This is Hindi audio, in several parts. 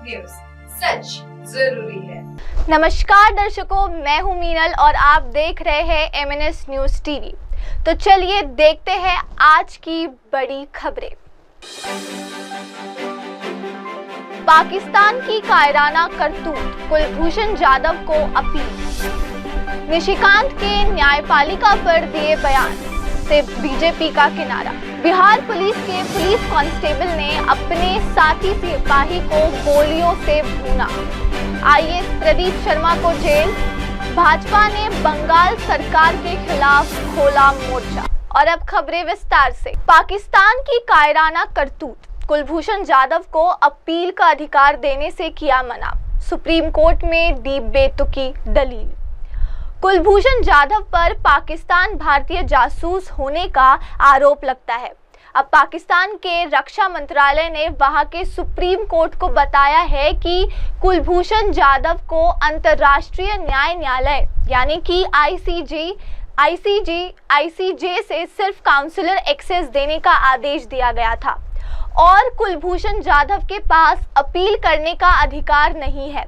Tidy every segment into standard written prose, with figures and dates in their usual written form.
न्यूज, सच जरूरी है। नमस्कार दर्शकों, मैं हूं मीनल और आप देख रहे हैं MNS न्यूज टीवी। तो चलिए देखते हैं आज की बड़ी खबरें। पाकिस्तान की कायराना करतूत, कुलभूषण जाधव को अपील। निशिकांत के न्यायपालिका पर दिए बयान से बीजेपी का किनारा। बिहार पुलिस के पुलिस कांस्टेबल ने अपने साथी सिपाही को गोलियों से भूना। आईएएस प्रदीप शर्मा को जेल। भाजपा ने बंगाल सरकार के खिलाफ खोला मोर्चा। और अब खबरें विस्तार से। पाकिस्तान की कायराना करतूत, कुलभूषण जाधव को अपील का अधिकार देने से किया मना। सुप्रीम कोर्ट में दी बेतुकी दलील। कुलभूषण जाधव पर पाकिस्तान भारतीय जासूस होने का आरोप लगता है। अब पाकिस्तान के रक्षा मंत्रालय ने वहां के सुप्रीम कोर्ट को बताया है कि कुलभूषण जाधव को अंतर्राष्ट्रीय न्यायालय यानी कि आईसीजे से सिर्फ काउंसलर एक्सेस देने का आदेश दिया गया था और कुलभूषण जाधव के पास अपील करने का अधिकार नहीं है।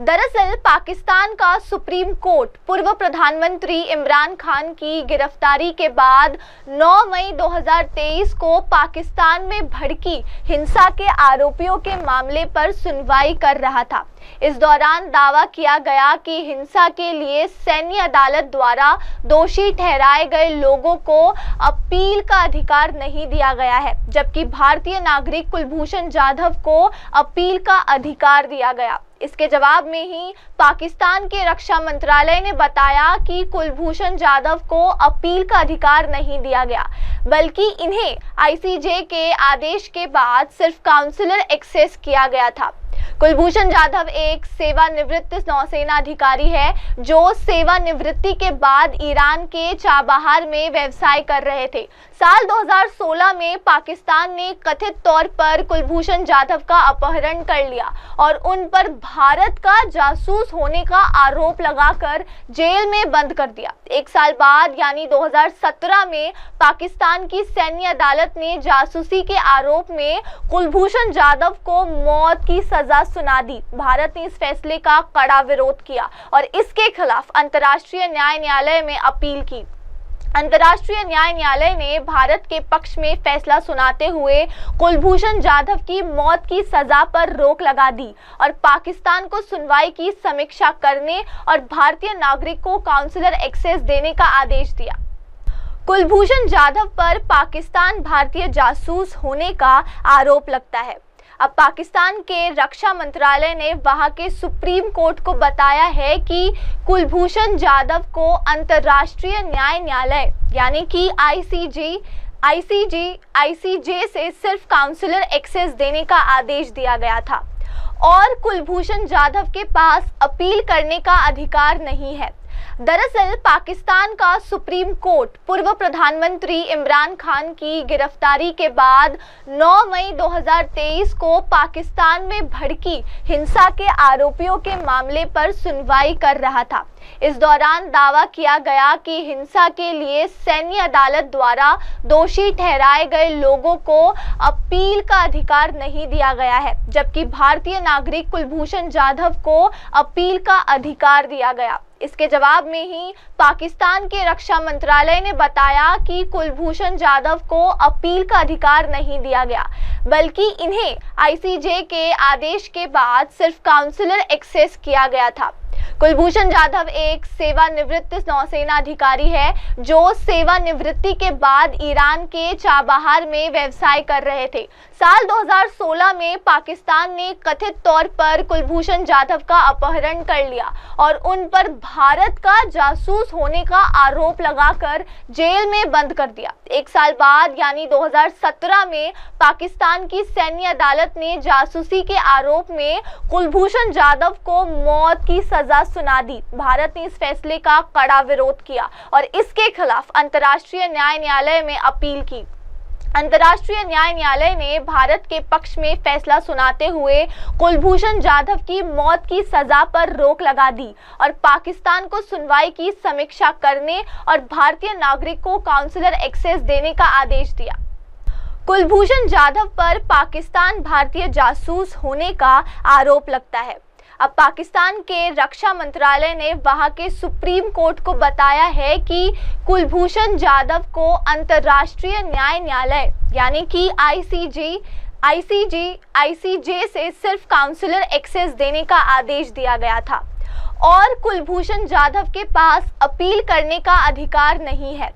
दरअसल पाकिस्तान का सुप्रीम कोर्ट पूर्व प्रधानमंत्री इमरान खान की गिरफ्तारी के बाद 9 मई 2023 को पाकिस्तान में भड़की हिंसा के आरोपियों के मामले पर सुनवाई कर रहा था। इस दौरान दावा किया गया कि हिंसा के लिए सैन्य अदालत द्वारा दोषी ठहराए गए लोगों को अपील का अधिकार नहीं दिया गया है, जबकि भारतीय नागरिक कुलभूषण जाधव को अपील का अधिकार दिया गया। इसके जवाब में ही पाकिस्तान के रक्षा मंत्रालय ने बताया कि कुलभूषण जाधव को अपील का अधिकार नहीं दिया गया, बल्कि इन्हें आईसीजे के आदेश के बाद सिर्फ काउंसलर एक्सेस किया गया था। कुलभूषण जाधव एक सेवानिवृत्त नौसेना अधिकारी है जो सेवानिवृत्ति के बाद ईरान के चाबहार में व्यवसाय कर रहे थे। साल 2016 में पाकिस्तान ने कथित तौर पर कुलभूषण जाधव का अपहरण कर लिया और उन पर भारत का जासूस होने का आरोप लगाकर जेल में बंद कर दिया। एक साल बाद यानी 2017 में पाकिस्तान की सैन्य अदालत ने जासूसी के आरोप में कुलभूषण जाधव को मौत की सजा सुना दी। भारत ने इस फैसले का कड़ा विरोध किया और इसके खिलाफ अंतर्राष्ट्रीय न्यायालय में अपील की। अंतर्राष्ट्रीय न्यायालय ने भारत के पक्ष में फैसला सुनाते हुए कुलभूषण जाधव की मौत की सजा पर रोक लगा दी और पाकिस्तान को सुनवाई की समीक्षा करने और भारतीय नागरिक को काउंसलर एक्सेस देने का आदेश दिया। कुलभूषण जाधव पर पाकिस्तान भारतीय जासूस होने का आरोप लगता है। अब पाकिस्तान के रक्षा मंत्रालय ने वहां के सुप्रीम कोर्ट को बताया है कि कुलभूषण जाधव को अंतर्राष्ट्रीय न्यायालय यानी कि आईसीजे से सिर्फ काउंसलर एक्सेस देने का आदेश दिया गया था और कुलभूषण जाधव के पास अपील करने का अधिकार नहीं है। दरअसल पाकिस्तान का सुप्रीम कोर्ट पूर्व प्रधानमंत्री इमरान खान की गिरफ्तारी के बाद 9 मई 2023 को पाकिस्तान में भड़की हिंसा के आरोपियों के मामले पर सुनवाई कर रहा था। इस दौरान दावा किया गया कि हिंसा के लिए सैन्य अदालत द्वारा दोषी ठहराए गए लोगों को अपील का अधिकार नहीं दिया गया है, जबकि भारतीय नागरिक कुलभूषण जाधव को अपील का अधिकार दिया गया। इसके जवाब में ही पाकिस्तान के रक्षा मंत्रालय ने बताया कि कुलभूषण जाधव को अपील का अधिकार नहीं दिया गया, बल्कि इन्हें आईसीजे के आदेश के बाद सिर्फ काउंसलर एक्सेस किया गया था। कुलभूषण जाधव एक सेवानिवृत्त नौसेना अधिकारी है जो सेवानिवृत्ति के बाद ईरान के चाबहार में व्यवसाय कर रहे थे। साल 2016 में पाकिस्तान ने कथित तौर पर कुलभूषण जाधव का अपहरण कर लिया और उन पर भारत का जासूस होने का आरोप लगाकर जेल में बंद कर दिया। एक साल बाद यानी 2017 में पाकिस्तान की सैन्य अदालत ने जासूसी के आरोप में कुलभूषण जाधव को मौत की सजा सुना दी। भारत ने इस फैसले का कड़ा विरोध किया और इसके खिलाफ अंतर्राष्ट्रीय न्यायालय में अपील की। अंतर्राष्ट्रीय न्यायालय ने भारत के पक्ष में फैसला सुनाते हुए कुलभूषण जाधव की मौत की सजा पर रोक लगा दी और पाकिस्तान को सुनवाई की समीक्षा करने और भारतीय नागरिक को काउंसलर एक्सेस देने का आदेश दिया। कुलभूषण जाधव पर पाकिस्तान भारतीय जासूस होने का आरोप लगता है। अब पाकिस्तान के रक्षा मंत्रालय ने वहां के सुप्रीम कोर्ट को बताया है कि कुलभूषण जाधव को अंतर्राष्ट्रीय न्यायालय यानी कि आईसीजे से सिर्फ काउंसलर एक्सेस देने का आदेश दिया गया था और कुलभूषण जाधव के पास अपील करने का अधिकार नहीं है।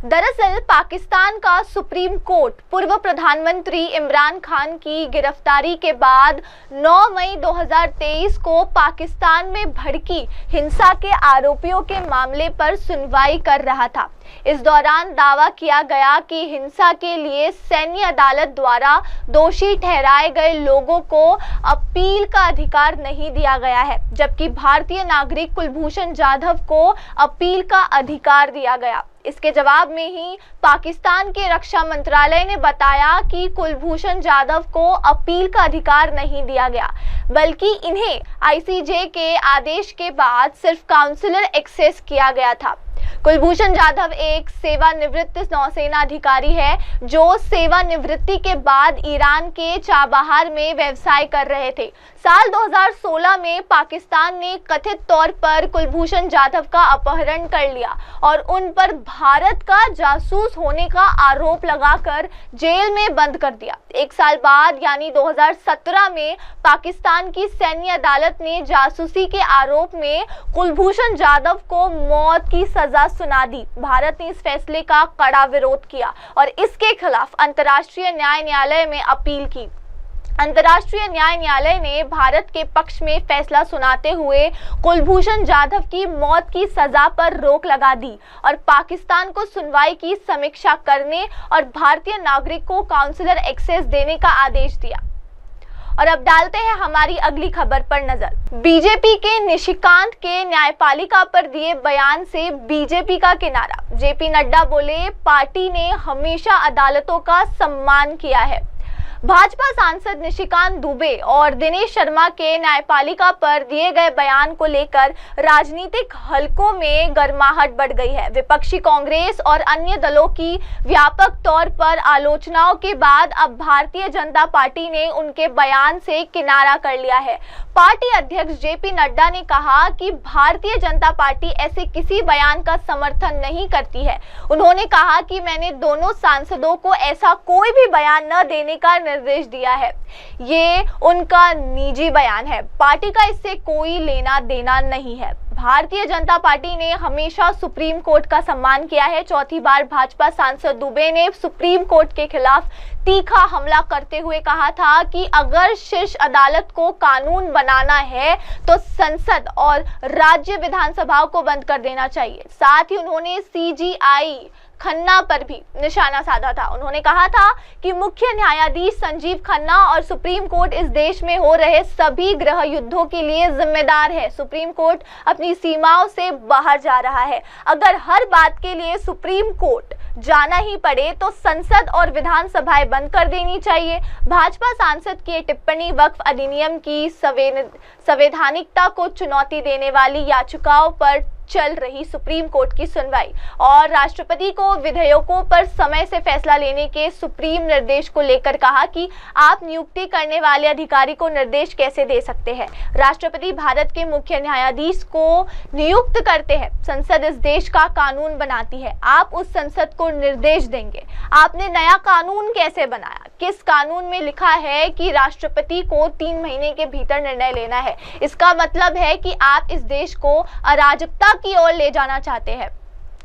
दरअसल पाकिस्तान का सुप्रीम कोर्ट पूर्व प्रधानमंत्री इमरान खान की गिरफ्तारी के बाद 9 मई 2023 को पाकिस्तान में भड़की हिंसा के आरोपियों के मामले पर सुनवाई कर रहा था। इस दौरान दावा किया गया कि हिंसा के लिए सैन्य अदालत द्वारा दोषी ठहराए गए लोगों को अपील का अधिकार नहीं दिया गया है, जबकि भारतीय नागरिक कुलभूषण जाधव को अपील का अधिकार दिया गया। इसके जवाब में ही पाकिस्तान के रक्षा मंत्रालय ने बताया कि कुलभूषण जाधव को अपील का अधिकार नहीं दिया गया, बल्कि इन्हें आईसीजे के आदेश के बाद सिर्फ काउंसलर एक्सेस किया गया था। कुलभूषण जाधव एक सेवानिवृत्त नौसेना अधिकारी है जो सेवानिवृत्ति के बाद ईरान के चाबहार में व्यवसाय कर रहे थे। साल 2016 में पाकिस्तान ने कथित तौर पर कुलभूषण जाधव का अपहरण कर लिया और उन पर भारत का जासूस होने का आरोप लगाकर जेल में बंद कर दिया। एक साल बाद यानी 2017 में पाकिस्तान की सैन्य अदालत ने जासूसी के आरोप में कुलभूषण जाधव को मौत की सजा सुना दी। भारत ने इस फैसले का कड़ा विरोध किया और इसके खिलाफ अंतर्राष्ट्रीय न्यायालय में अपील की। अंतर्राष्ट्रीय न्यायालय ने भारत के पक्ष में फैसला सुनाते हुए कुलभूषण जाधव की मौत की सजा पर रोक लगा दी और पाकिस्तान को सुनवाई की समीक्षा करने और भारतीय नागरिक को काउंसलर एक्सेस देने का आदेश दिया। और अब डालते हैं हमारी अगली खबर पर नजर। बीजेपी के निशिकांत के न्यायपालिका पर दिए बयान से बीजेपी का किनारा। जेपी नड्डा बोले, पार्टी ने हमेशा अदालतों का सम्मान किया है। भाजपा सांसद निशिकांत दुबे और दिनेश शर्मा के न्यायपालिका पर दिए गए बयान को लेकर राजनीतिक हलकों में गर्माहट बढ़ गई है। विपक्षी कांग्रेस और अन्य दलों की व्यापक तौर पर आलोचनाओं के बाद अब भारतीय जनता पार्टी ने उनके बयान से किनारा कर लिया है। पार्टी अध्यक्ष जेपी नड्डा ने कहा कि भारतीय जनता पार्टी ऐसे किसी बयान का समर्थन नहीं करती है। उन्होंने कहा कि मैंने दोनों सांसदों को ऐसा कोई भी बयान न देने का निर्देश दिया है। ये उनका निजी बयान है, पार्टी का इससे कोई लेना देना नहीं है। भारतीय जनता पार्टी ने हमेशा सुप्रीम कोर्ट का सम्मान किया है। चौथी बार भाजपा सांसद दुबे ने सुप्रीम कोर्ट के खिलाफ तीखा हमला करते हुए कहा था कि अगर शीर्ष अदालत को कानून बनाना है तो संसद और राज्य विधानसभाओं को बंद कर देना चाहिए। साथ ही उन्होंने सीजीआई खन्ना पर भी निशाना साधा था। उन्होंने कहा था कि मुख्य न्यायाधीश संजीव खन्ना और सुप्रीम कोर्ट इस देश में हो रहे सभी गृह युद्धों के लिए जिम्मेदार है। सुप्रीम कोर्ट अपनी सीमाओं से बाहर जा रहा है। अगर हर बात के लिए सुप्रीम कोर्ट जाना ही पड़े तो संसद और विधानसभाएं बंद कर देनी चाहिए। भाजपा सांसद की टिप्पणी वक्फ अधिनियम की संवैधानिकता को चुनौती देने वाली याचिकाओं पर चल रही सुप्रीम कोर्ट की सुनवाई और राष्ट्रपति को विधेयकों पर समय से फैसला लेने के सुप्रीम निर्देश को लेकर कहा कि आप नियुक्ति करने वाले अधिकारी को निर्देश कैसे दे सकते हैं। राष्ट्रपति भारत के मुख्य न्यायाधीश को नियुक्त करते हैं। संसद इस देश का कानून बनाती है। आप उस संसद को निर्देश देंगे। आपने नया कानून कैसे बनाया? किस कानून में लिखा है कि राष्ट्रपति को 3 महीने के भीतर निर्णय लेना है? इसका मतलब है कि आप इस देश को अराजकता की ओर ले जाना चाहते हैं।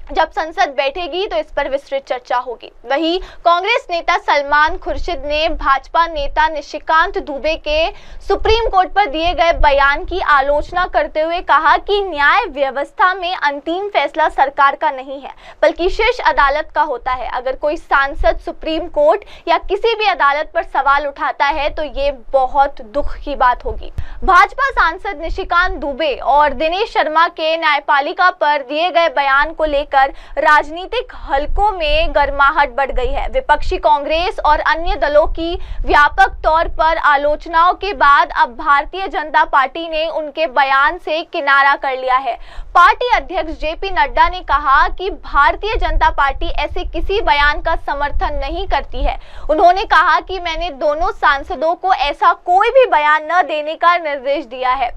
जब संसद बैठेगी तो इस पर विस्तृत चर्चा होगी। वहीं कांग्रेस नेता सलमान खुर्शीद ने भाजपा नेता निशिकांत दुबे के सुप्रीम कोर्ट पर दिए गए बयान की आलोचना करते हुए कहा कि न्याय व्यवस्था में अंतिम फैसला सरकार का नहीं है, बल्कि शीर्ष अदालत का होता है। अगर कोई सांसद सुप्रीम कोर्ट या किसी भी अदालत पर सवाल उठाता है तो ये बहुत दुख की बात होगी। भाजपा सांसद निशिकांत दुबे और दिनेश शर्मा के न्यायपालिका पर दिए गए बयान को लेकर लेकर राजनीतिक हलकों में गर्माहट बढ़ गई है। विपक्षी कांग्रेस और अन्य दलों की व्यापक तौर पर आलोचनाओं के बाद अब भारतीय जनता पार्टी ने उनके बयान से किनारा कर लिया है। पार्टी अध्यक्ष जेपी नड्डा ने कहा कि भारतीय जनता पार्टी ऐसे किसी बयान का समर्थन नहीं करती है। उन्होंने कहा कि मैंने दोनों सांसदों को ऐसा कोई भी बयान न देने का निर्देश दिया है।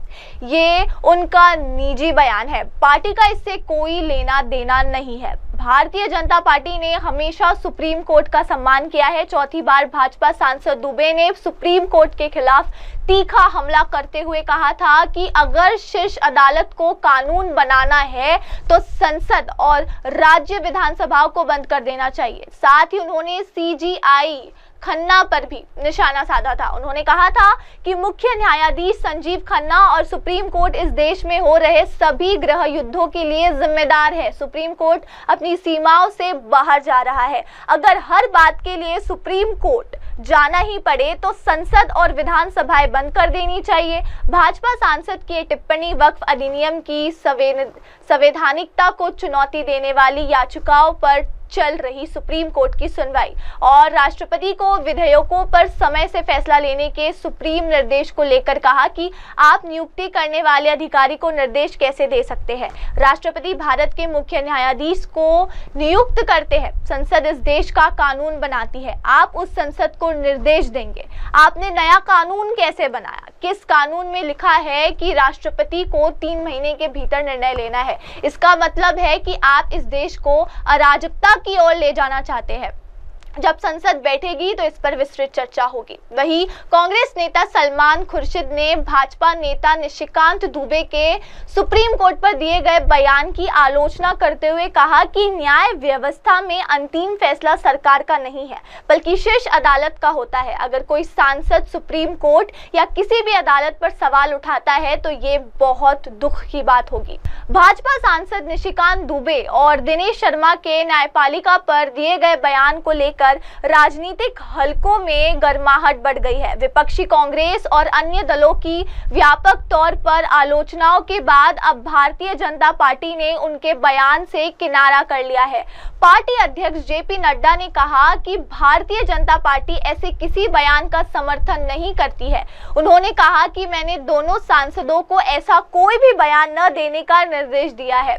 ये उनका निजी बयान है, पार्टी का इससे कोई लेना देना नहीं है। भारतीय जनता पार्टी ने हमेशा सुप्रीम कोर्ट का सम्मान किया है। चौथी बार भाजपा सांसद दुबे ने सुप्रीम कोर्ट के खिलाफ तीखा हमला करते हुए कहा था कि अगर शीर्ष अदालत को कानून बनाना है तो संसद और राज्य विधानसभाओं को बंद कर देना चाहिए। साथ ही उन्होंने सीजीआई खन्ना पर भी निशाना साधा था। उन्होंने कहा था कि मुख्य न्यायाधीश संजीव खन्ना और सुप्रीम कोर्ट इस देश में हो रहे सभी गृह युद्धों के लिए जिम्मेदार है। सुप्रीम कोर्ट अपनी सीमाओं से बाहर जा रहा है। अगर हर बात के लिए सुप्रीम कोर्ट जाना ही पड़े तो संसद और विधानसभाएं बंद कर देनी चाहिए। भाजपा सांसद की टिप्पणी वक्फ अधिनियम की संवैधानिकता को चुनौती देने वाली याचिकाओं पर चल रही सुप्रीम कोर्ट की सुनवाई और राष्ट्रपति को विधेयकों पर समय से फैसला लेने के सुप्रीम निर्देश को लेकर कहा कि आप नियुक्ति करने वाले अधिकारी को निर्देश कैसे दे सकते हैं। राष्ट्रपति भारत के मुख्य न्यायाधीश को नियुक्त करते हैं। संसद इस देश का कानून बनाती है। आप उस संसद को निर्देश देंगे। आपने नया कानून कैसे बनाया? किस कानून में लिखा है कि राष्ट्रपति को 3 महीने के भीतर निर्णय लेना है? इसका मतलब है कि आप इस देश को अराजकता की ओर ले जाना चाहते हैं। जब संसद बैठेगी तो इस पर विस्तृत चर्चा होगी। वहीं कांग्रेस नेता सलमान खुर्शीद ने भाजपा नेता निशिकांत दुबे के सुप्रीम कोर्ट पर दिए गए बयान की आलोचना करते हुए कहा कि न्याय व्यवस्था में अंतिम फैसला सरकार का नहीं है बल्कि शीर्ष अदालत का होता है। अगर कोई सांसद सुप्रीम कोर्ट या किसी भी अदालत पर सवाल उठाता है तो ये बहुत दुख की बात होगी। भाजपा सांसद निशिकांत दुबे और दिनेश शर्मा के न्यायपालिका पर दिए गए बयान को लेकर राजनीतिक हलकों में गर्माहट बढ़ गई है। विपक्षी कांग्रेस और अन्य दलों की व्यापक तौर पर आलोचनाओं के बाद अब भारतीय जनता पार्टी ने उनके बयान से किनारा कर लिया है। पार्टी अध्यक्ष जेपी नड्डा ने कहा कि भारतीय जनता पार्टी ऐसे किसी बयान का समर्थन नहीं करती है। उन्होंने कहा कि मैंने दोनों सांसदों को ऐसा कोई भी बयान न देने का निर्देश दिया है।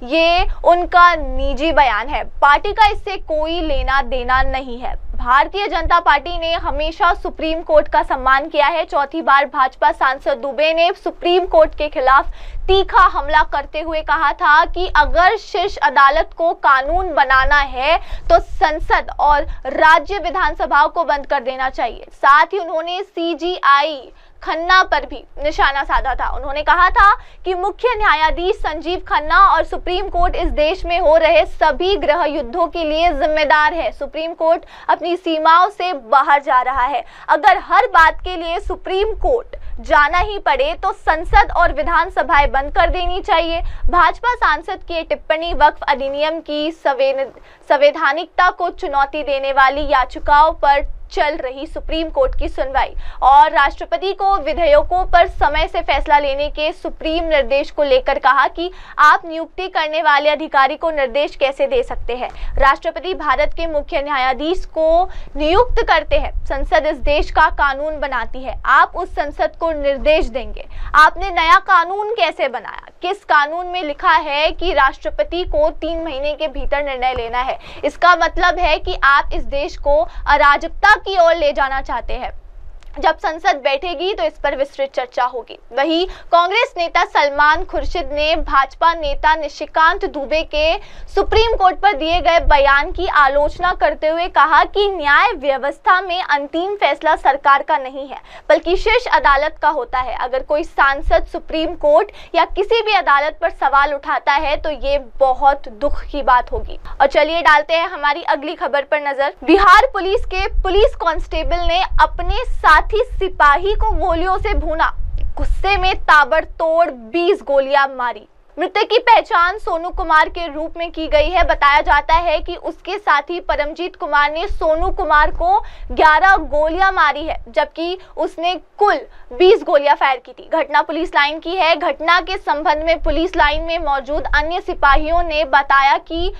ये उनका निजी बयान है, पार्टी का इससे कोई लेना देना नहीं है। भारतीय जनता पार्टी ने हमेशा सुप्रीम कोर्ट का सम्मान किया है। चौथी बार भाजपा सांसद दुबे ने सुप्रीम कोर्ट के खिलाफ तीखा हमला करते हुए कहा था कि अगर शीर्ष अदालत को कानून बनाना है तो संसद और राज्य विधानसभाओं को बंद कर देना चाहिए। साथ ही उन्होंने सीजीआई खन्ना पर भी निशाना साधा था। उन्होंने कहा था कि मुख्य न्यायाधीश संजीव खन्ना और सुप्रीम कोर्ट इस देश में हो रहे सभी गृह युद्धों के लिए जिम्मेदार है। सुप्रीम कोर्ट अपनी सीमाओं से बाहर जा रहा है। अगर हर बात के लिए सुप्रीम कोर्ट जाना ही पड़े तो संसद और विधानसभाएं बंद कर देनी चाहिए। भाजपा सांसद की टिप्पणी वक्फ अधिनियम की संवैधानिकता को चुनौती देने वाली याचिकाओं पर चल रही सुप्रीम कोर्ट की सुनवाई और राष्ट्रपति को विधेयकों पर समय से फैसला लेने के सुप्रीम निर्देश को लेकर कहा कि आप नियुक्ति करने वाले अधिकारी को निर्देश कैसे दे सकते हैं। राष्ट्रपति भारत के मुख्य न्यायाधीश को नियुक्त करते हैं। संसद इस देश का कानून बनाती है। आप उस संसद को निर्देश देंगे। आपने नया कानून कैसे बनाया? किस कानून में लिखा है कि राष्ट्रपति को 3 महीने के भीतर निर्णय लेना है? इसका मतलब है कि आप इस देश को अराजकता की ओर ले जाना चाहते हैं। जब संसद बैठेगी तो इस पर विस्तृत चर्चा होगी। वहीं कांग्रेस नेता सलमान खुर्शीद ने भाजपा नेता निशिकांत दुबे के सुप्रीम कोर्ट पर दिए गए बयान की आलोचना करते हुए कहा कि न्याय व्यवस्था में अंतिम फैसला सरकार का नहीं है बल्कि शीर्ष अदालत का होता है। अगर कोई सांसद सुप्रीम कोर्ट या किसी भी अदालत पर सवाल उठाता है तो ये बहुत दुख की बात होगी। और चलिए डालते हैं हमारी अगली खबर पर नजर। बिहार पुलिस के पुलिस कांस्टेबल ने अपने साथी सिपाही को गोलियों से भूना। गुस्से में ताबड़तोड़ 20 गोलियां मारी। मृतक की पहचान सोनू कुमार के रूप में की गई है। बताया जाता है कि उसके साथी परमजीत कुमार ने सोनू कुमार को 11 गोलियां मारी है, जबकि उसने कुल 20 गोलियां फायर की थी। घटना पुलिस लाइन की है। घटना के संबंध में पुलिस लाइन में मौजूद अन्य सिपाहियों ने बताया कि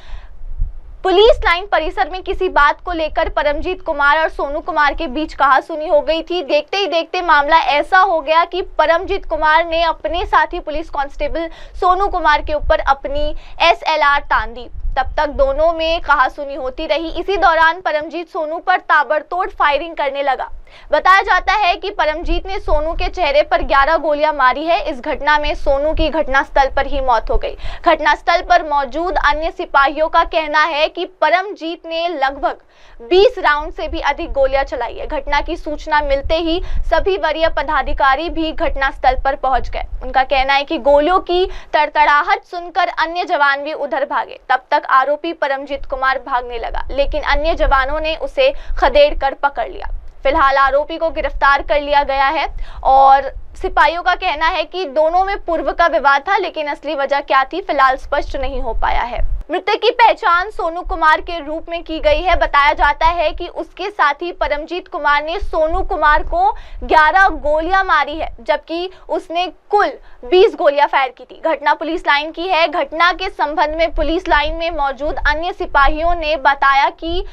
पुलिस लाइन परिसर में किसी बात को लेकर परमजीत कुमार और सोनू कुमार के बीच कहासुनी हो गई थी। देखते ही देखते मामला ऐसा हो गया कि परमजीत कुमार ने अपने साथी पुलिस कांस्टेबल सोनू कुमार के ऊपर अपनी SLR तान दी। तब तक दोनों में कहासुनी होती रही। इसी दौरान परमजीत सोनू पर ताबड़तोड़ फायरिंग करने लगा। बताया जाता है कि परमजीत ने सोनू के चेहरे पर 11 गोलियां मारी है। इस घटना में सोनू की घटनास्थल पर ही मौत हो गई। घटनास्थल पर मौजूद अन्य सिपाहियों का कहना है कि परमजीत ने लगभग 20 राउंड से भी अधिक गोलियां चलाई है। घटना की सूचना मिलते ही सभी वरीय पदाधिकारी भी घटनास्थल पर पहुंच गए। उनका कहना है कि गोलियों की तड़तड़ाहट सुनकर अन्य जवान भी उधर भागे। तब तक आरोपी परमजीत कुमार भागने लगा, लेकिन अन्य जवानों ने उसे खदेड़ कर पकड़ लिया। फिलहाल आरोपी को गिरफ्तार कर लिया गया है और सिपाहियों का कहना है कि दोनों में पूर्व का विवाद था, लेकिन असली वजह क्या थी फिलहाल स्पष्ट नहीं हो पाया है। मृतक की पहचान सोनू कुमार के रूप में की गई है। बताया जाता है कि उसके साथी परमजीत कुमार ने सोनू कुमार को 11 गोलियां मारी है, जबकि उसने कुल 20 गोलियां फायर की थी। घटना पुलिस लाइन की है। घटना के संबंध में पुलिस लाइन में मौजूद अन्य सिपाहियों ने बताया कि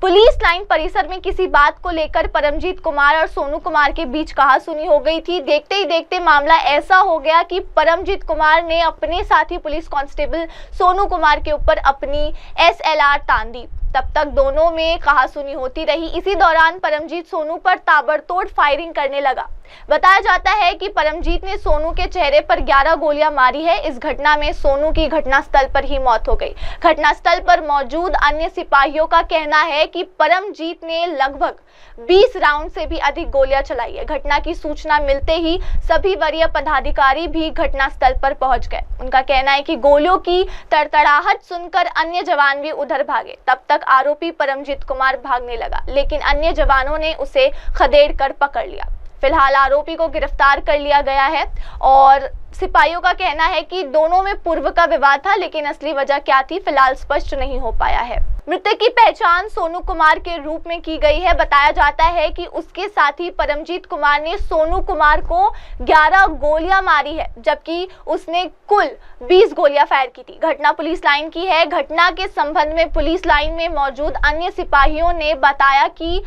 पुलिस लाइन परिसर में किसी बात को लेकर परमजीत कुमार और सोनू कुमार के बीच कहासुनी हो गई थी। देखते ही देखते मामला ऐसा हो गया कि परमजीत कुमार ने अपने साथी पुलिस कांस्टेबल सोनू कुमार के ऊपर अपनी SLR तान दी। तब तक दोनों में कहासुनी होती रही। इसी दौरान परमजीत सोनू पर ताबड़तोड़ फायरिंग करने लगा। बताया जाता है कि परमजीत ने सोनू के चेहरे पर 11 गोलियां मारी है। इस घटना में सोनू की घटनास्थल पर ही मौत हो गई। घटनास्थल पर मौजूद अन्य सिपाहियों का कहना है कि परमजीत ने लगभग 20 राउंड से भी अधिक गोलियां चलाई है। घटना की सूचना मिलते ही सभी वरीय पदाधिकारी भी घटनास्थल पर पहुंच गए। उनका कहना है कि गोलियों की तड़तड़ाहट सुनकर अन्य जवान भी उधर भागे। तब तक आरोपी परमजीत कुमार भागने लगा, लेकिन अन्य जवानों ने उसे खदेड़ कर पकड़ लिया। फिलहाल आरोपी को गिरफ्तार कर लिया गया है और सिपाहियों का कहना है कि दोनों में पूर्व का विवाद था, लेकिन असली वजह क्या थी फिलहाल स्पष्ट नहीं हो पाया है। मृतक की पहचान सोनू कुमार के रूप में की गई है। बताया जाता है कि उसके साथी परमजीत कुमार ने सोनू कुमार को 11 गोलियां मारी है, जबकि उसने कुल 20 गोलियां फायर की थी। घटना पुलिस लाइन की है। घटना के संबंध में पुलिस लाइन में मौजूद अन्य सिपाहियों ने बताया कि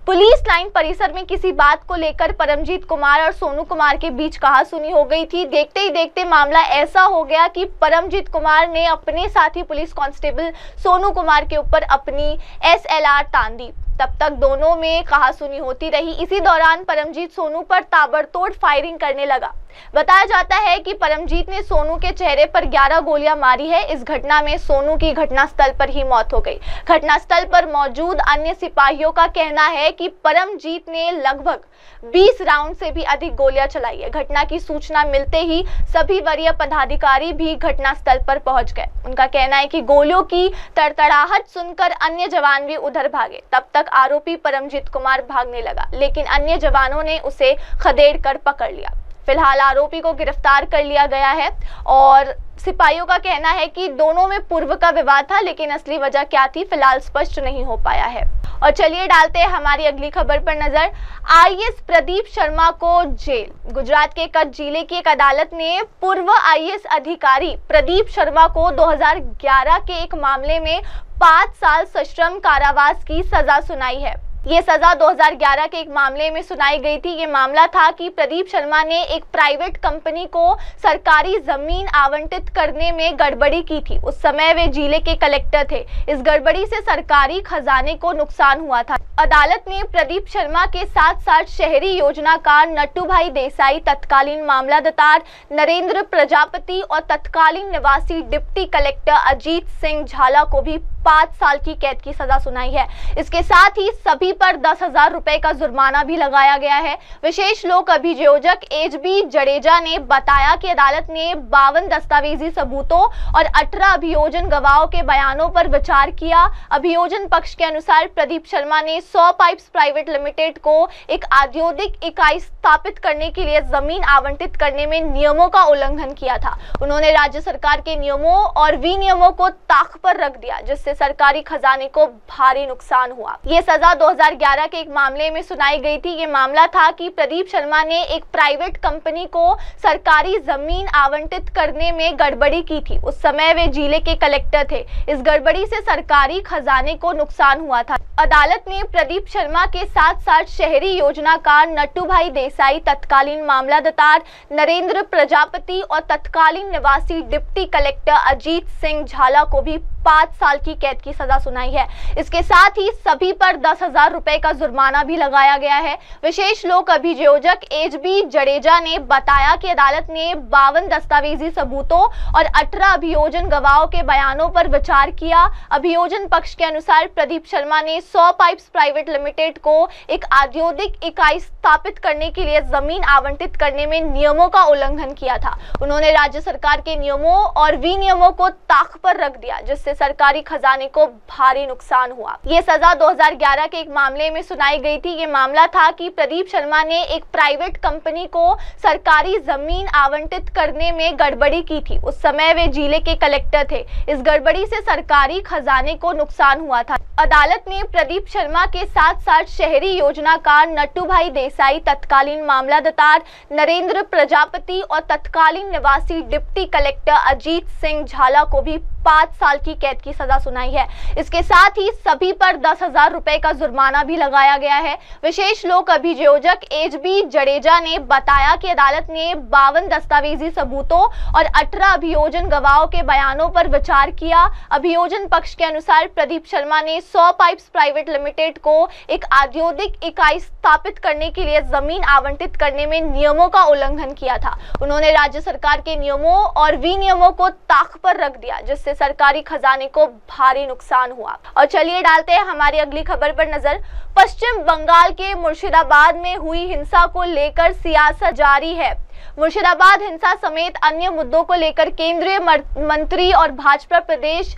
पुलिस लाइन परिसर में किसी बात को लेकर परमजीत कुमार और सोनू कुमार के बीच कहासुनी हो गई थी। देखते ही देखते मामला ऐसा हो गया कि परमजीत कुमार ने अपने साथी पुलिस कांस्टेबल सोनू कुमार के ऊपर अपनी SLR तान दी। तब तक दोनों में कहासुनी होती रही। इसी दौरान परमजीत सोनू पर ताबड़तोड़ फायरिंग करने लगा। बताया जाता है कि परमजीत ने सोनू के चेहरे पर 11 गोलियां मारी है। इस घटना में सोनू की घटनास्थल पर ही मौत हो गई। घटनास्थल पर मौजूद अन्य सिपाहियों का कहना है कि परमजीत ने लगभग 20 राउंड से भी अधिक गोलियां चलाई है। घटना की सूचना मिलते ही सभी वरीय पदाधिकारी भी घटनास्थल पर पहुंच गए। उनका कहना है कि गोलियों की तड़तड़ाहट सुनकर अन्य जवान भी उधर भागे। तब तक आरोपी परमजीत कुमार भागने लगा, लेकिन अन्य जवानों ने उसे खदेड़ कर पकड़ लिया। फिलहाल आरोपी को गिरफ्तार कर लिया गया है और सिपाहियों का कहना है कि दोनों में पूर्व का विवाद था, लेकिन असली वजह क्या थी फिलहाल स्पष्ट नहीं हो पाया है। और चलिए डालते हैं हमारी अगली खबर पर नजर। IAS प्रदीप शर्मा को जेल। गुजरात के कच्छ जिले की एक अदालत ने पूर्व IAS अधिकारी प्रदीप शर्मा को 2011 के एक मामले में 5 साल सश्रम कारावास की सजा सुनाई है। ये सजा 2011 के एक मामले में सुनाई गई थी। ये मामला था कि प्रदीप शर्मा ने एक प्राइवेट कंपनी को सरकारी जमीन आवंटित करने में गड़बड़ी की थी। उस समय वे जिले के कलेक्टर थे। इस गड़बड़ी से सरकारी खजाने को नुकसान हुआ था। अदालत ने प्रदीप शर्मा के साथ साथ शहरी योजनाकार नट्टूभाई देसाई, तत्कालीन मामलादार नरेंद्र प्रजापति और तत्कालीन निवासी डिप्टी कलेक्टर अजीत सिंह झाला को भी 5 साल की कैद की सजा सुनाई है। इसके साथ ही सभी पर 10,000 रुपए का जुर्माना भी लगाया गया है। विशेष लोक अभियोजक एचबी जडेजा ने बताया कि अदालत ने 52 दस्तावेजी सबूतों और 18 अभियोजन गवाहों के बयानों पर विचार किया। अभियोजन पक्ष के अनुसार प्रदीप शर्मा ने 100 पाइप्स प्राइवेट लिमिटेड को एक औद्योगिक इकाई स्थापित करने के लिए जमीन आवंटित करने में नियमों का उल्लंघन किया था। उन्होंने राज्य सरकार के नियमों और विनियमों को ताक पर रख दिया, जिससे सरकारी खजाने को भारी नुकसान हुआ। ये सजा 2011 के एक मामले में सुनाई गई थी। ये मामला था कि प्रदीप शर्मा ने एक प्राइवेट कंपनी को सरकारी जमीन आवंटित करने में गड़बड़ी की थी। उस समय वे जिले के कलेक्टर थे। इस गड़बड़ी से सरकारी खजाने को नुकसान हुआ था। अदालत ने प्रदीप शर्मा के साथ साथ शहरी योजनाकार नट्टूभाई देसाई, तत्कालीन मामलतदार नरेंद्र प्रजापति और तत्कालीन निवासी डिप्टी कलेक्टर अजीत सिंह झाला को भी 5 साल की कैद की सजा सुनाई है। इसके साथ ही सभी पर 10,000 रुपए का जुर्माना भी लगाया गया है। विशेष लोक अभियोजक एचबी जडेजा ने बताया कि अदालत ने 52 दस्तावेजी सबूतों और 18 अभियोजन गवाहों के बयानों पर विचार किया। अभियोजन पक्ष के अनुसार प्रदीप शर्मा ने 100 पाइप्स प्राइवेट लिमिटेड को एक औद्योगिक इकाई स्थापित करने के लिए जमीन आवंटित करने में नियमों का उल्लंघन किया था। उन्होंने राज्य सरकार के नियमों और विनियमों को ताक पर रख दिया, जिससे सरकारी खजाने को भारी नुकसान हुआ। ये सजा 2011 के एक मामले में सुनाई गई थी। ये मामला था कि प्रदीप शर्मा ने एक प्राइवेट कंपनी को सरकारी जमीन आवंटित करने में गड़बड़ी की थी। उस समय वे जिले के कलेक्टर थे। इस गड़बड़ी से सरकारी खजाने को नुकसान हुआ था। अदालत ने प्रदीप शर्मा के साथ साथ शहरी योजनाकार नट्टूभाई देसाई, तत्कालीन मामलतदार नरेंद्र प्रजापति और तत्कालीन निवासी डिप्टी कलेक्टर अजीत सिंह झाला को भी 5 साल की कैद की सजा सुनाई है। इसके साथ ही सभी पर 10,000 रुपए का जुर्माना भी लगाया गया है। विशेष लोक अभियोजक एचबी जडेजा ने बताया कि अदालत ने 52 दस्तावेजी सबूतों और 18 अभियोजन गवाहों के बयानों पर विचार किया। अभियोजन पक्ष के अनुसार प्रदीप शर्मा ने 100 पाइप्स प्राइवेट लिमिटेड को एक औद्योगिक इकाई स्थापित करने के लिए जमीन आवंटित करने में नियमों का उल्लंघन किया था। उन्होंने राज्य सरकार के नियमों और विनियमों को ताक पर रख दिया, जिससे सरकारी खजाने को भारी नुकसान हुआ। और चलिए डालते हैं हमारी अगली खबर पर नजर। पश्चिम बंगाल के मुर्शिदाबाद में हुई हिंसा को लेकर सियासत जारी है। मुर्शिदाबाद हिंसा समेत अन्य मुद्दों को लेकर केंद्रीय मंत्री और भाजपा प्रदेश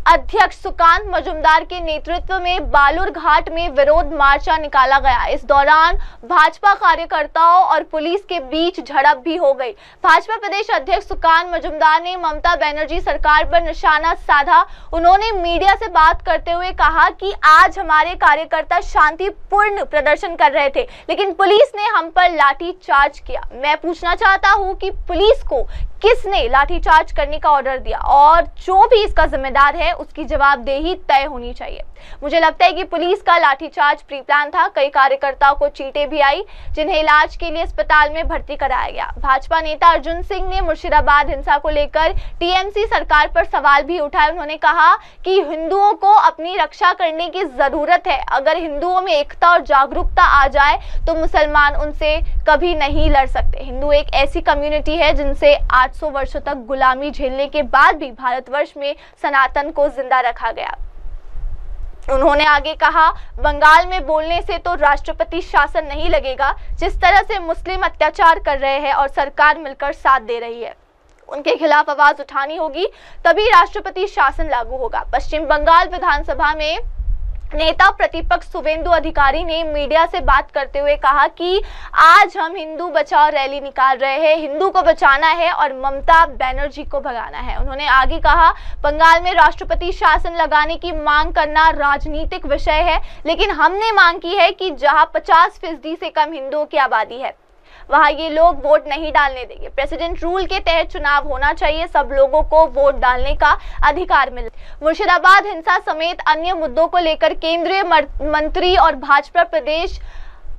अध्यक्ष सुकांत मजूमदार के नेतृत्व में बालूरघाट में विरोध मार्चा निकाला गया। इस दौरान भाजपा कार्यकर्ताओं और पुलिस के बीच झड़प भी हो गई। भाजपा प्रदेश अध्यक्ष सुकांत मजूमदार ने ममता बनर्जी सरकार पर निशाना साधा। उन्होंने मीडिया से बात करते हुए कहा कि आज हमारे कार्यकर्ता शांतिपूर्ण प्रदर्शन कर रहे थे, लेकिन पुलिस ने हम पर लाठीचार्ज किया। मैं पूछना चाहता हूं कि पुलिस को किसने लाठीचार्ज करने का ऑर्डर दिया और जो भी इसका जिम्मेदार है उसकी जवाबदेही तय होनी चाहिए। मुझे लगता है कि पुलिस का लाठीचार्ज प्री प्लान था। कई कार्यकर्ताओं को चींटे भी आई, जिन्हें इलाज के लिए अस्पताल में भर्ती कराया गया। भाजपा नेता अर्जुन सिंह ने मुर्शिदाबाद हिंसा को लेकर टीएमसी सरकार पर सवाल भी उठाए। उन्होंने कहा कि हिंदुओं को अपनी रक्षा करने की जरूरत है। अगर हिंदुओं में एकता और जागरूकता आ जाए तो मुसलमान उनसे कभी नहीं लड़ सकते। हिंदू एक ऐसी कम्युनिटी है जिनसे 800 वर्षों तक गुलामी झेलने के बाद भी भारतवर्ष में सनातन को जिंदा रखा गया। उन्होंने आगे कहा, बंगाल में बोलने से तो राष्ट्रपति शासन नहीं लगेगा। जिस तरह से मुस्लिम अत्याचार कर रहे हैं और सरकार मिलकर साथ दे रही है, उनके खिलाफ आवाज उठानी होगी, तभी राष्ट्रपति शासन लागू होगा। पश्चिम बंगाल विधानसभा में नेता प्रतिपक्ष शुवेंदु अधिकारी ने मीडिया से बात करते हुए कहा कि आज हम हिंदू बचाओ रैली निकाल रहे हैं। हिंदू को बचाना है और ममता बनर्जी को भगाना है। उन्होंने आगे कहा, बंगाल में राष्ट्रपति शासन लगाने की मांग करना राजनीतिक विषय है, लेकिन हमने मांग की है कि जहां 50% से कम हिंदुओं की आबादी है वहां ये लोग वोट नहीं डालने देंगे। प्रेसिडेंट रूल के तहत चुनाव होना चाहिए, सब लोगों को वोट डालने का अधिकार मिले। मुर्शिदाबाद हिंसा समेत अन्य मुद्दों को लेकर केंद्रीय मंत्री और भाजपा प्रदेश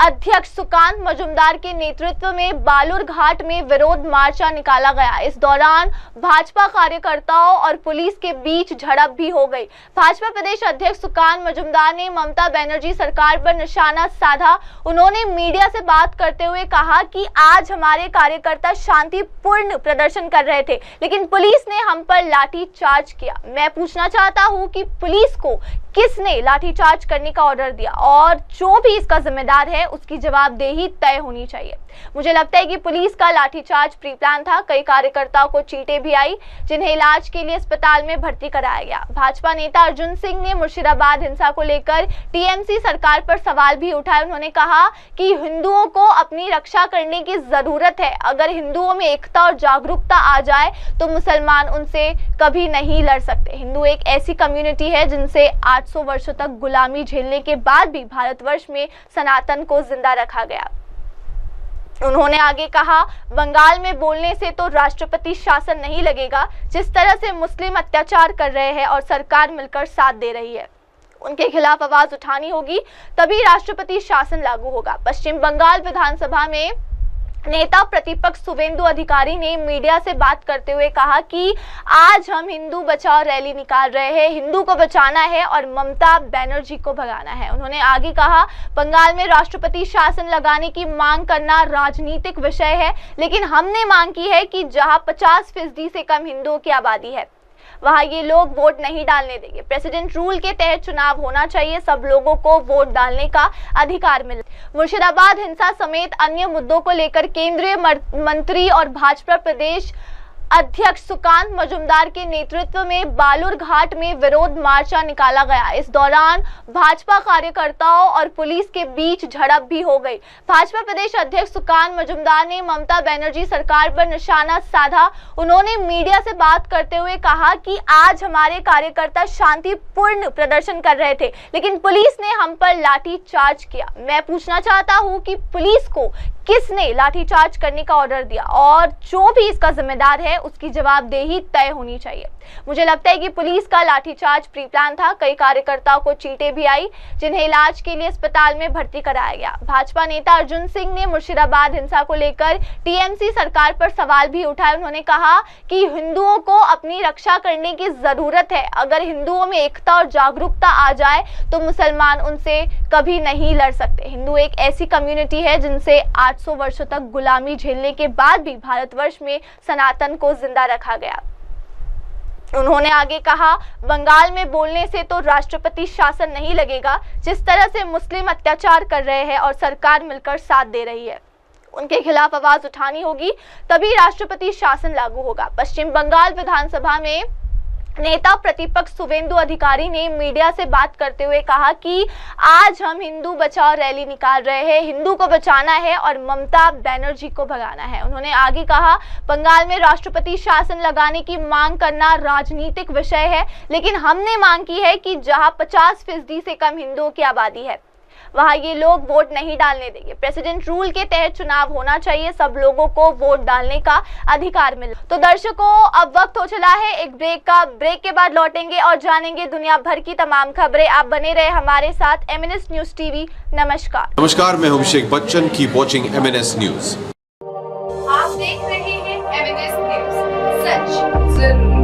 अध्यक्ष सुकांत मजुमदार के नेतृत्व में बालूर घाट में विरोध मार्चा निकाला गया। इस दौरान भाजपा कार्यकर्ताओं और पुलिस के बीच झड़प भी हो गई। भाजपा प्रदेश अध्यक्ष सुकांत मजुमदार ने ममता बनर्जी सरकार पर निशाना साधा। उन्होंने मीडिया से बात करते हुए कहा कि आज हमारे कार्यकर्ता शांतिपूर्ण प्रदर्शन कर रहे थे, लेकिन पुलिस ने हम पर लाठीचार्ज किया। मैं पूछना चाहता हूं कि पुलिस को किसने लाठीचार्ज करने का ऑर्डर दिया और जो भी इसका जिम्मेदार है उसकी जवाबदेही तय होनी चाहिए। मुझे लगता है कि पुलिस का लाठीचार्ज प्री प्लान था। कई कार्यकर्ताओं को चींटे भी आई, जिन्हें इलाज के लिए अस्पताल में भर्ती कराया गया। भाजपा नेता अर्जुन सिंह ने मुर्शिदाबाद हिंसा को लेकर टीएमसी सरकार पर सवाल भी उठाए। उन्होंने कहा कि हिंदुओं को अपनी रक्षा करने की जरूरत है। अगर हिंदुओं में एकता और जागरूकता आ जाए तो मुसलमान उनसे कभी नहीं लड़ सकते। हिंदू एक ऐसी कम्युनिटी है जिनसे 800 वर्षों तक गुलामी झेलने के बाद भी भारतवर्ष में सनातन को जिंदा रखा गया। उन्होंने आगे कहा, बंगाल में बोलने से तो राष्ट्रपति शासन नहीं लगेगा। जिस तरह से मुस्लिम अत्याचार कर रहे हैं और सरकार मिलकर साथ दे रही है, उनके खिलाफ आवाज उठानी होगी, तभी राष्ट्रपति शासन लागू होगा। पश्चिम बंगाल विधानसभा में नेता प्रतिपक्ष शुवेंदु अधिकारी ने मीडिया से बात करते हुए कहा कि आज हम हिंदू बचाओ रैली निकाल रहे हैं। हिंदू को बचाना है और ममता बनर्जी को भगाना है। उन्होंने आगे कहा, बंगाल में राष्ट्रपति शासन लगाने की मांग करना राजनीतिक विषय है, लेकिन हमने मांग की है कि जहां 50% से कम हिंदुओं की आबादी है वहां ये लोग वोट नहीं डालने देंगे। प्रेसिडेंट रूल के तहत चुनाव होना चाहिए, सब लोगों को वोट डालने का अधिकार मिले। मुर्शिदाबाद हिंसा समेत अन्य मुद्दों को लेकर केंद्रीय मंत्री और भाजपा प्रदेश अध्यक्ष सुकांत मजुमदार के नेतृत्व में बालूर घाट में विरोध मार्चा निकाला गया। इस दौरान भाजपा कार्यकर्ताओं और पुलिस के बीच झड़प भी हो गई। भाजपा प्रदेश अध्यक्ष सुकांत मजुमदार ने ममता बनर्जी सरकार पर निशाना साधा। उन्होंने मीडिया से बात करते हुए कहा कि आज हमारे कार्यकर्ता शांतिपूर्ण प्रदर्शन कर रहे थे, लेकिन पुलिस ने हम पर लाठीचार्ज किया। मैं पूछना चाहता हूं कि पुलिस को किसने लाठीचार्ज करने का ऑर्डर दिया और जो भी इसका जिम्मेदार है उसकी जवाबदेही तय होनी चाहिए। मुझे लगता है कि पुलिस का लाठीचार्ज प्री प्लान था। कई कार्यकर्ताओं को चींटे भी आई, जिन्हें इलाज के लिए अस्पताल में भर्ती कराया गया। भाजपा नेता अर्जुन सिंह ने मुर्शिदाबाद हिंसा को लेकर टीएमसी सरकार पर सवाल भी उठाए। उन्होंने कहा कि हिंदुओं को अपनी रक्षा करने की जरूरत है। अगर हिंदुओं में एकता और जागरूकता आ जाए तो मुसलमान उनसे कभी नहीं लड़ सकते। हिंदू एक ऐसी कम्युनिटी है जिनसे 800 वर्षों तक गुलामी झेलने के बाद भी भारतवर्ष में सनातन को जिंदा रखा गया। उन्होंने आगे कहा, बंगाल में बोलने से तो राष्ट्रपति शासन नहीं लगेगा। जिस तरह से मुस्लिम अत्याचार कर रहे हैं और सरकार मिलकर साथ दे रही है, उनके खिलाफ आवाज उठानी होगी, तभी राष्ट्रपति शासन लागू होगा। पश्चिम बंगाल विधानसभा में नेता प्रतिपक्ष शुवेंदु अधिकारी ने मीडिया से बात करते हुए कहा कि आज हम हिंदू बचाओ रैली निकाल रहे हैं। हिंदू को बचाना है और ममता बनर्जी को भगाना है। उन्होंने आगे कहा, बंगाल में राष्ट्रपति शासन लगाने की मांग करना राजनीतिक विषय है, लेकिन हमने मांग की है कि जहां 50% से कम हिंदुओं की आबादी है वहां ये लोग वोट नहीं डालने देंगे। प्रेसिडेंट रूल के तहत चुनाव होना चाहिए, सब लोगों को वोट डालने का अधिकार मिले। तो दर्शकों, अब वक्त हो चला है एक ब्रेक का। ब्रेक के बाद लौटेंगे और जानेंगे दुनिया भर की तमाम खबरें। आप बने रहे हमारे साथ एमएनएस न्यूज टीवी। नमस्कार, मैं हूं Abhishek Bachchan. Keep watching MNS news. आप देख रहे हैं एमएनएस न्यूज, सच जरूरी।